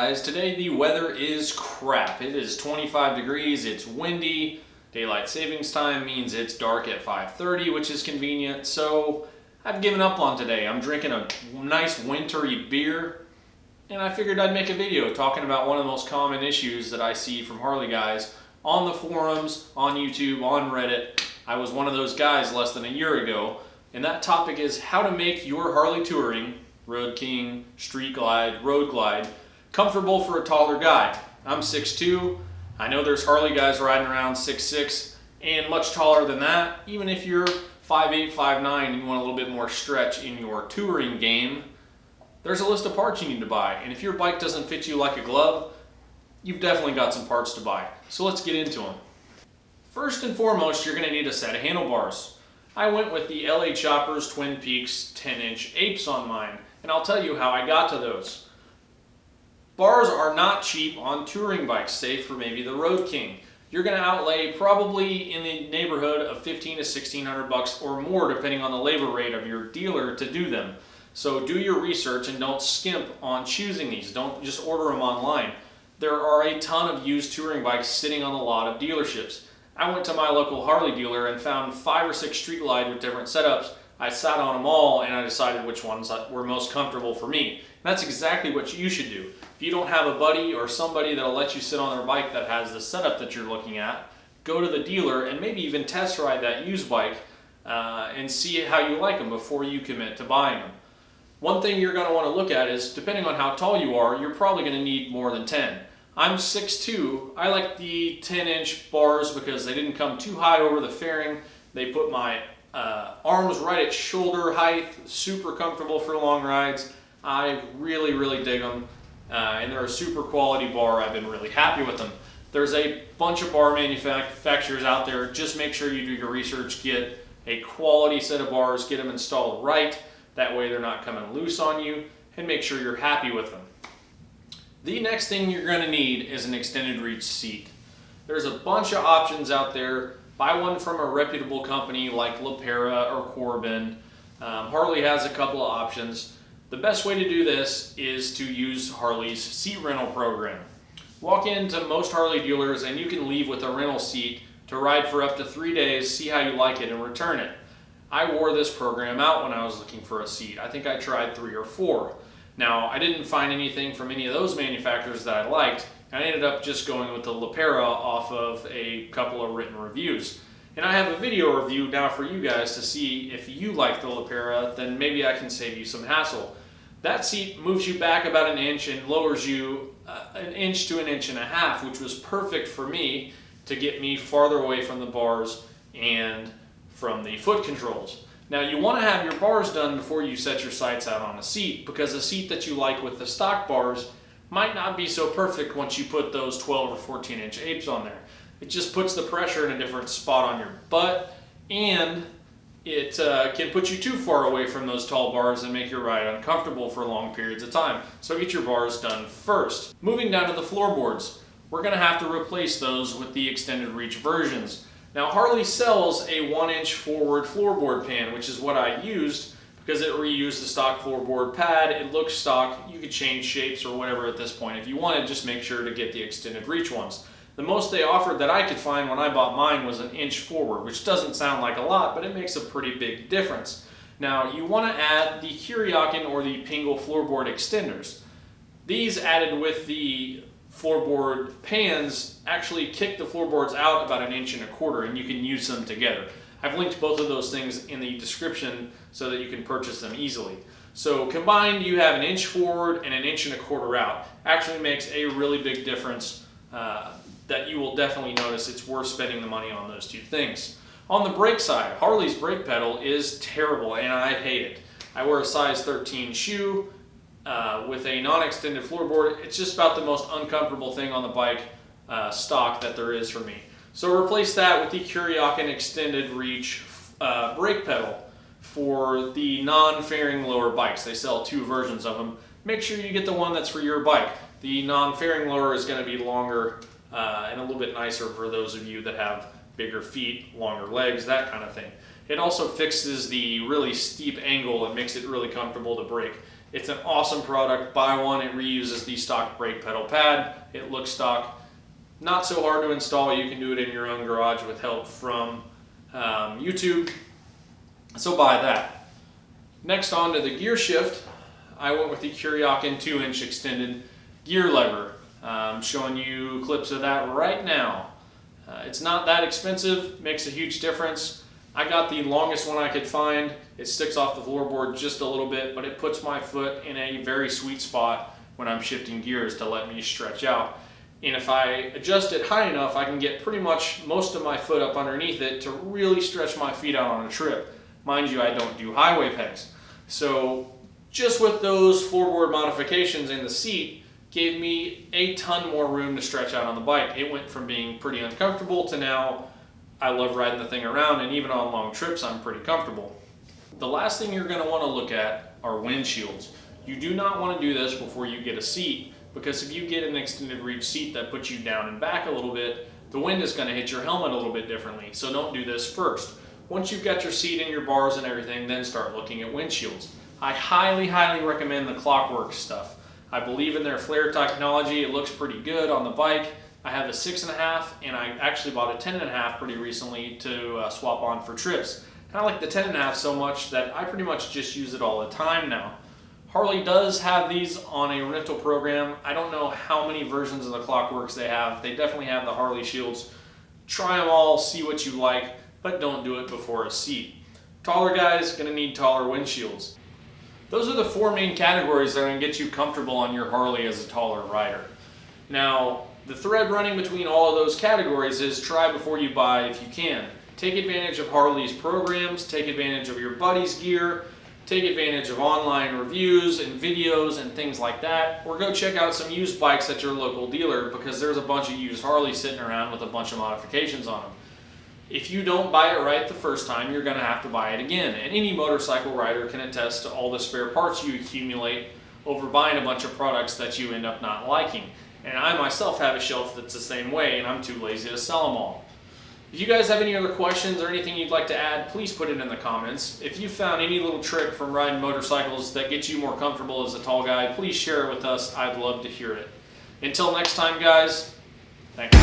guys, today the weather is crap. It is 25 degrees, it's windy, daylight savings time means it's dark at 5:30, which is convenient, so I've given up on today. I'm drinking a nice wintry beer, and I figured I'd make a video talking about one of the most common issues that I see from Harley guys on the forums, on YouTube, on Reddit. I was one of those guys less than a year ago, and that topic is how to make your Harley touring, Road King, Street Glide, Road Glide, comfortable for a taller guy. I'm 6'2". I know there's Harley guys riding around 6'6", and much taller than that. Even if you're 5'8", 5'9", and you want a little bit more stretch in your touring game, there's a list of parts you need to buy. And if your bike doesn't fit you like a glove, you've definitely got some parts to buy. So let's get into them. First and foremost, you're going to need a set of handlebars. I went with the LA Choppers Twin Peaks 10-inch apes on mine, and I'll tell you how I got to those. Bars are not cheap on touring bikes, save for maybe the Road King. You're going to outlay probably in the neighborhood of $1,500 to $1,600 or more, depending on the labor rate of your dealer to do them. So do your research and don't skimp on choosing these. Don't just order them online. There are a ton of used touring bikes sitting on a lot of dealerships. I went to my local Harley dealer and found 5 or 6 Street Glide with different setups. I sat on them all and I decided which ones were most comfortable for me. And that's exactly what you should do. If you don't have a buddy or somebody that'll let you sit on their bike that has the setup that you're looking at, go to the dealer and maybe even test ride that used bike and see how you like them before you commit to buying them. One thing you're going to want to look at is, depending on how tall you are, you're probably going to need more than 10. I'm 6'2". I like the 10-inch bars because they didn't come too high over the fairing. They put my arms right at shoulder height, super comfortable for long rides. I really dig them, and they're a super quality bar. I've been really happy with them. There's a bunch of bar manufacturers out there. Just make sure you do your research, get a quality set of bars, get them installed right. That way they're not coming loose on you, and make sure you're happy with them. The next thing you're going to need is an extended reach seat. There's a bunch of options out there. Buy one from a reputable company like LaPera or Corbin. Harley has a couple of options. The best way to do this is to use Harley's seat rental program. Walk into most Harley dealers and you can leave with a rental seat to ride for up to 3 days, see how you like it, and return it. I wore this program out when I was looking for a seat. I think I tried 3 or 4. Now, I didn't find anything from any of those manufacturers that I liked, and I ended up just going with the LaPera off of a couple of written reviews. And I have a video review now for you guys to see if you like the LaPera, then maybe I can save you some hassle. That seat moves you back about 1 inch and lowers you 1 inch to 1.5 inches, which was perfect for me to get me farther away from the bars and from the foot controls. Now, you want to have your bars done before you set your sights out on a seat, because a seat that you like with the stock bars might not be so perfect once you put those 12 or 14-inch apes on there. It just puts the pressure in a different spot on your butt, and it can put you too far away from those tall bars and make your ride uncomfortable for long periods of time. So get your bars done first. Moving down to the floorboards, we're going to have to replace those with the extended reach versions. Now, Harley sells a 1-inch forward floorboard pan, which is what I used because it reused the stock floorboard pad. It looks stock. You could change shapes or whatever at this point. If you wanted, just make sure to get the extended reach ones. The most they offered that I could find when I bought mine was 1 inch forward, which doesn't sound like a lot, but it makes a pretty big difference. Now, you want to add the Gearshift or the Pingle floorboard extenders. These added with the floorboard pans actually kick the floorboards out about 1.25 inches, and you can use them together. I've linked both of those things in the description so that you can purchase them easily. So combined, you have 1 inch forward and 1.25 inches out. Actually makes a really big difference that you will definitely notice. It's worth spending the money on those two things. On the brake side, Harley's brake pedal is terrible and I hate it. I wear a size 13 shoe with a non-extended floorboard. It's just about the most uncomfortable thing on the bike stock that there is for me. So replace that with the Gearshift extended reach brake pedal for the non-fairing lower bikes. They sell 2 versions of them. Make sure you get the one that's for your bike. The non-fairing lower is going to be longer and a little bit nicer for those of you that have bigger feet, longer legs, that kind of thing. It also fixes the really steep angle and makes it really comfortable to brake. It's an awesome product. Buy one, it reuses the stock brake pedal pad. It looks stock. Not so hard to install. You can do it in your own garage with help from YouTube. So buy that. Next on to the Gearshift. I went with the Kuryakin 2-inch extended gear lever. I'm showing you clips of that right now. It's not that expensive, makes a huge difference. I got the longest one I could find. It sticks off the floorboard just a little bit, but it puts my foot in a very sweet spot when I'm shifting gears to let me stretch out. And if I adjust it high enough, I can get pretty much most of my foot up underneath it to really stretch my feet out on a trip. Mind you, I don't do highway pegs. So just with those floorboard modifications in the seat, gave me a ton more room to stretch out on the bike. It went from being pretty uncomfortable to now I love riding the thing around, and even on long trips I'm pretty comfortable. The last thing you're going to want to look at are windshields. You do not want to do this before you get a seat, because if you get an extended reach seat that puts you down and back a little bit, the wind is going to hit your helmet a little bit differently. So don't do this first. Once you've got your seat and your bars and everything, then start looking at windshields. I highly recommend the Clockwork stuff. I believe in their flare technology. It looks pretty good on the bike. I have a 6.5, and I actually bought a 10.5 pretty recently to swap on for trips. And I like the 10.5 so much that I pretty much just use it all the time now. Harley does have these on a rental program. I don't know how many versions of the Clockworks they have. They definitely have the Harley Shields. Try them all, see what you like, but don't do it before a seat. Taller guys, gonna need taller windshields. Those are the 4 main categories that are going to get you comfortable on your Harley as a taller rider. Now, the thread running between all of those categories is try before you buy if you can. Take advantage of Harley's programs, take advantage of your buddy's gear, take advantage of online reviews and videos and things like that, or go check out some used bikes at your local dealer, because there's a bunch of used Harleys sitting around with a bunch of modifications on them. If you don't buy it right the first time, you're going to have to buy it again. And any motorcycle rider can attest to all the spare parts you accumulate over buying a bunch of products that you end up not liking. And I myself have a shelf that's the same way, and I'm too lazy to sell them all. If you guys have any other questions or anything you'd like to add, please put it in the comments. If you found any little trick from riding motorcycles that gets you more comfortable as a tall guy, please share it with us. I'd love to hear it. Until next time, guys, thanks.